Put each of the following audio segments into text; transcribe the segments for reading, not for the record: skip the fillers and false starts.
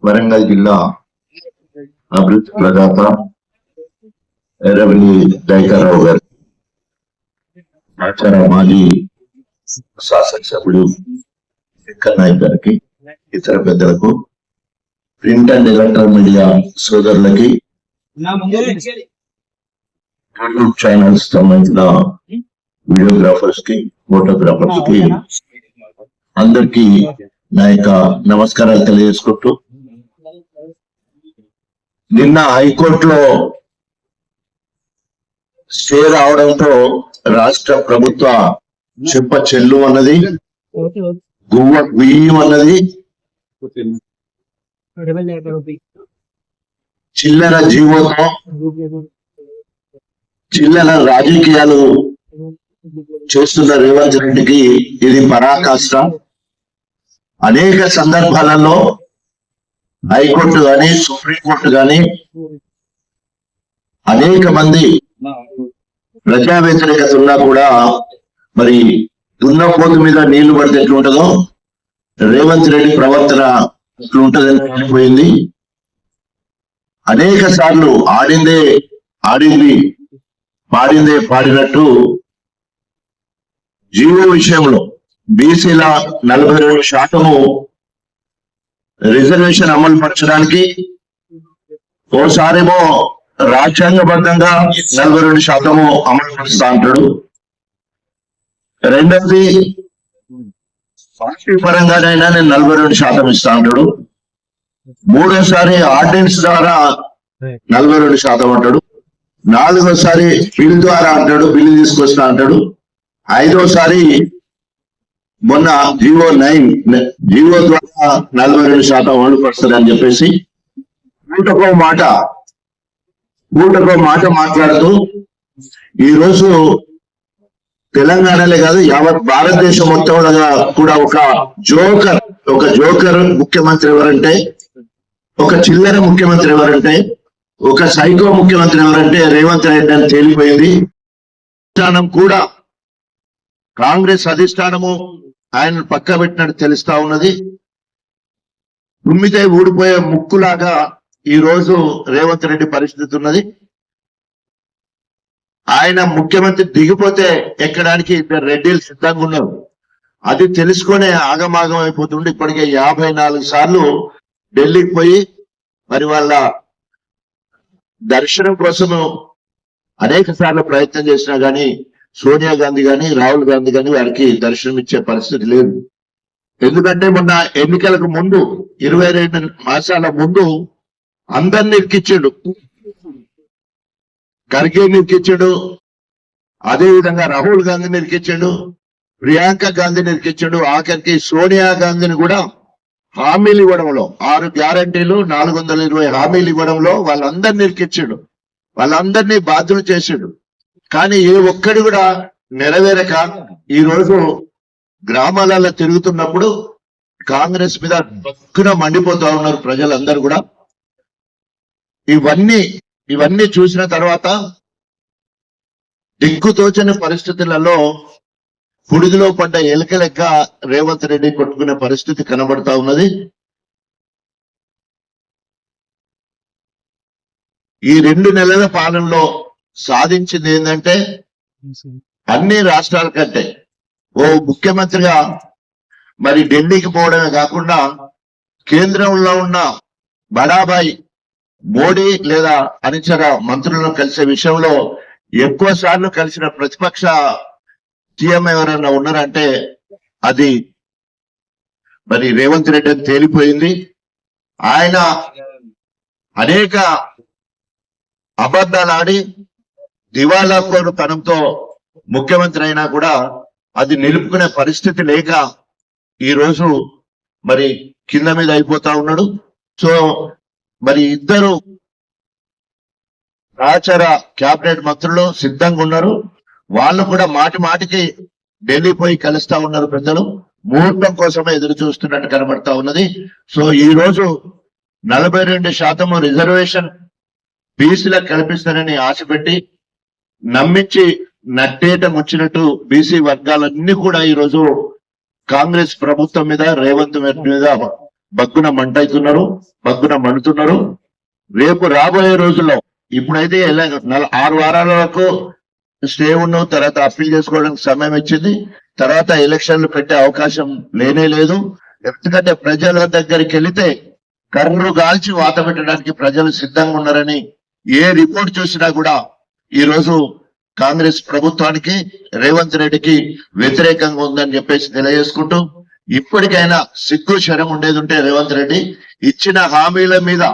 వరంగల్ జిల్లా అభివృద్ధి ప్రదాత ఎర్రవెల్లి దయాకర్రావు గారు, ఆచార మాజీ శాసనసభ్యుడు శంకర్ నాయక్ గారికి, ఇతర పెద్దలకు, ప్రింట్ అండ్ ఎలక్ట్రానిక్ మీడియా సోదరులకి, యూట్యూబ్ ఛానల్స్ సంబంధించిన వీడియోగ్రాఫర్స్ కి, ఫోటోగ్రాఫర్స్ కి అందరికీ నా యొక్క నమస్కారాలు తెలియజేసుకుంటూ, నిన్న హైకోర్టులో స్టే రావడంతో రాష్ట్ర ప్రభుత్వ చెప్ప చెల్లు అన్నది, గువ్వ గుయ్యం అన్నది, చిల్లర జీవోతో చిల్లర రాజకీయాలు చేస్తున్న రేవంత్ రెడ్డికి ఇది పరాకాష్ట. అనేక సందర్భాలలో హైకోర్టు గాని, సుప్రీంకోర్టు గాని అనేక మంది ప్రజా వ్యతిరేకత ఉన్నా కూడా మరి దున్నపోతు మీద నీళ్లు పడితే ఎట్లుంటుందో రేవంత్ రెడ్డి ప్రవర్తన ఎట్లుంటదని తెలిసిపోయింది. అనేక సార్లు ఆడిందే ఆడింది, పాడిందే పాడినట్టు జీవో విషయంలో బీసీల 42% రిజర్వేషన్ అమలు పరచడానికి ఓసారేమో రాజ్యాంగబద్ధంగా 42% అమలు పరుస్తా అంటాడు, రెండవది పార్టీ పరంగానైనా నేను 42% ఇస్తా అంటాడు, మూడోసారి ఆర్డినెన్స్ ద్వారా 42% అంటాడు, నాలుగోసారి బిల్ ద్వారా అంటాడు, బిల్లు తీసుకొస్తా అంటాడు, ఐదోసారి మొన్న జీవో ద్వారా 42% అమలు పరుస్తారని చెప్పేసి పూటకో మాట మాట్లాడుతూ ఈరోజు తెలంగాణలే కాదు యావత్ భారతదేశం మొత్తం కూడా ఒక జోకర్ ముఖ్యమంత్రి ఎవరంటే, ఒక చిల్లర ముఖ్యమంత్రి ఎవరంటే, ఒక సైకో ముఖ్యమంత్రి ఎవరంటే రేవంత్ రెడ్డి అని తేలిపోయింది. కూడా కాంగ్రెస్ అధిష్టానము ఆయన పక్క పెట్టినట్టు తెలుస్తా ఉన్నది. తుమ్మితే ఊడిపోయే ముక్కులాగా ఈ రోజు రేవంత్ రెడ్డి పరిస్థితి ఉన్నది. ఆయన ముఖ్యమంత్రి దిగిపోతే ఎక్కడానికి ఇద్దరు రెడ్డిలు సిద్ధంగా ఉన్నారు. అది తెలుసుకునే ఆగమాగం అయిపోతుండే. ఇప్పటికే 54 సార్లు ఢిల్లీకి పోయి మరి వాళ్ళ దర్శనం కోసము అనేక సార్లు ప్రయత్నం చేసినా గానీ సోనియా గాంధీ గాని, రాహుల్ గాంధీ గాని వారికి దర్శనం ఇచ్చే పరిస్థితి లేదు. ఎందుకంటే మొన్న ఎన్నికలకు ముందు 22 మాసాల ముందు అందరిని ఇరికిచ్చాడు, ఖర్గే ఇరికిచ్చాడు, అదేవిధంగా రాహుల్ గాంధీని ఇరికిచ్చాడు, ప్రియాంక గాంధీని ఇరికిచ్చాడు, ఆఖరికి సోనియా గాంధీని కూడా హామీలు ఇవ్వడంలో 6 గ్యారంటీలు 420 హామీలు ఇవ్వడంలో వాళ్ళందరినీ ఇరికిచ్చాడు, వాళ్ళందరినీ బాధ్యులు చేశాడు. కానీ ఏ ఒక్కడి కూడా నెరవేరక ఈ రోజు గ్రామాలలో తిరుగుతున్నప్పుడు కాంగ్రెస్ మీద పక్కున మండిపోతా ఉన్నారు ప్రజలందరూ కూడా. ఇవన్నీ చూసిన తర్వాత దిక్కుతోచని పరిస్థితులలో పుడిదిలో పడ్డ ఎలుక లెక్క రేవంత్ రెడ్డి కొట్టుకునే పరిస్థితి కనబడతా ఉన్నది. ఈ 2 నెలల పాలనలో సాధించింది ఏంటంటే అన్ని రాష్ట్రాల కంటే ఓ ముఖ్యమంత్రిగా మరి ఢిల్లీకి పోవడమే కాకుండా కేంద్రంలో ఉన్న బడాబాయి మోడీ లేదా అనుచర మంత్రులను కలిసే విషయంలో ఎక్కువ సార్లు కలిసిన ప్రతిపక్ష సీఎం ఎవరైనా ఉన్నారంటే అది మరి రేవంత్ రెడ్డి అని తేలిపోయింది. ఆయన అనేక అబద్ధాలు ఆడి దివాలా కోరు తనంతో ముఖ్యమంత్రి అయినా కూడా అది నిలుపుకునే పరిస్థితి లేక ఈ రోజు మరి కింద మీద అయిపోతా ఉన్నాడు. సో మరి ఇద్దరు సహచర కేబినెట్ మంత్రులు సిద్ధంగా ఉన్నారు. వాళ్ళు కూడా మాటికి ఢిల్లీ పోయి కలుస్తా ఉన్నారు. పెద్దలు ముహూర్తం కోసమే ఎదురు చూస్తున్నట్టు కనబడతా ఉన్నది. సో ఈ రోజు 42% రిజర్వేషన్ బీసీలకు కల్పిస్తారని ఆశ పెట్టి నమ్మించి నట్టేట ముచ్చినట్టు బీసీ వర్గాలన్నీ కూడా ఈ రోజు కాంగ్రెస్ ప్రభుత్వం మీద రేవంత్ మీద బగ్గున మంటవుతున్నారు, బగ్గున మండుతున్నారు. రేపు రాబోయే రోజుల్లో ఇప్పుడైతే 6 వారాల వరకు స్టే ఉన్న తర్వాత అప్పీల్ చేసుకోవడానికి సమయం ఇచ్చింది. తర్వాత ఎలక్షన్లు పెట్టే అవకాశం లేనే లేదు. ఎందుకంటే ప్రజల దగ్గరికి వెళితే కర్రు గాల్చి వాత పెట్టడానికి ప్రజలు సిద్ధంగా ఉన్నారని ఏ రిపోర్ట్ చూసినా కూడా ఈ రోజు కాంగ్రెస్ ప్రభుత్వానికి రేవంత్ రెడ్డికి వ్యతిరేకంగా ఉందని చెప్పేసి తెలియజేసుకుంటూ, ఇప్పటికైనా సిగ్గు శరం ఉండేది ఉంటే రేవంత్ రెడ్డి ఇచ్చిన హామీల మీద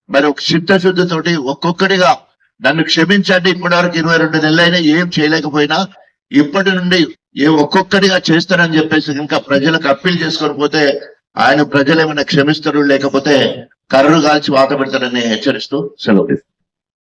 మరి ఒక చిత్తశుద్ధితోటి ఒక్కొక్కటిగా నన్ను క్షమించండి, ఇప్పటివరకు 22 నెలలైనా ఏం చేయలేకపోయినా ఇప్పటి నుండి ఒక్కొక్కటిగా చేస్తారని చెప్పేసి ఇంకా ప్రజలకు అప్పీల్ చేసుకొని పోతే ఆయన ప్రజలు ఏమైనా క్షమిస్తారు, లేకపోతే కర్రు కాల్చి వాత పెడతారని హెచ్చరిస్తూ సెలవు.